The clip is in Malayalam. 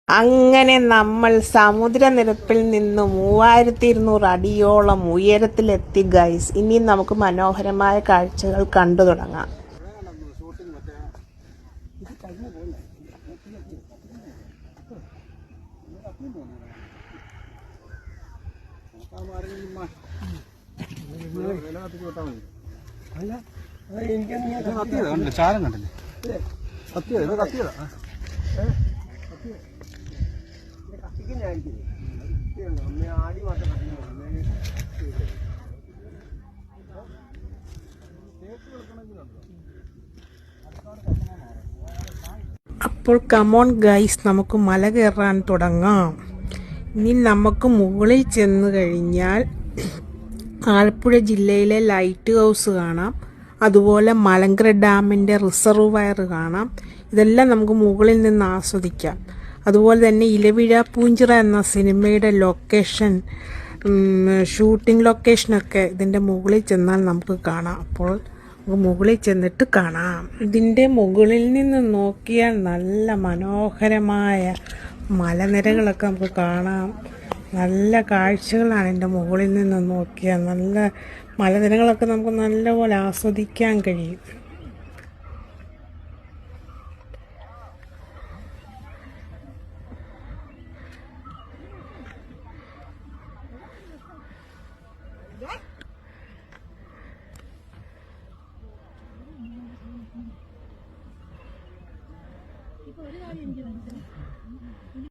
അങ്ങനെ നമ്മൾ സമുദ്രനിരപ്പിൽ നിന്ന് 3200 അടിയോളം ഉയരത്തിലെത്തി ഗൈസ്. ഇനി നമുക്ക് മനോഹരമായ കാഴ്ചകൾ കണ്ടു തുടങ്ങാം. ചാരം കണ്ടില്ലേ? കത്തിയതാ. അപ്പോൾ കമോൺ ഗൈസ്, നമുക്ക് മല കയറാൻ തുടങ്ങാം. ഇനി നമുക്ക് മുകളിൽ ചെന്ന് കഴിഞ്ഞാൽ ആലപ്പുഴ ജില്ലയിലെ ലൈറ്റ് ഹൗസ് കാണാം. അതുപോലെ മലങ്കര ഡാമിൻ്റെ റിസർവയർ കാണാം. ഇതെല്ലാം നമുക്ക് മുകളിൽ നിന്ന് ആസ്വദിക്കാം. അതുപോലെ തന്നെ ഇലവിഴ പൂഞ്ചിറ എന്ന സിനിമയുടെ ലൊക്കേഷൻ, ഷൂട്ടിംഗ് ലൊക്കേഷനൊക്കെ ഇതിൻ്റെ മുകളിൽ ചെന്നാൽ നമുക്ക് കാണാം. അപ്പോൾ മുകളിൽ ചെന്നിട്ട് കാണാം. ഇതിൻ്റെ മുകളിൽ നിന്ന് നോക്കിയാൽ നല്ല മനോഹരമായ മലനിരകളൊക്കെ നമുക്ക് കാണാം. നല്ല കാഴ്ചകളാണ് എൻ്റെ മുകളിൽ നിന്ന് നോക്കിയാൽ. നല്ല മലനിരകളൊക്കെ നമുക്ക് നല്ലപോലെ ആസ്വദിക്കാൻ കഴിയും. What?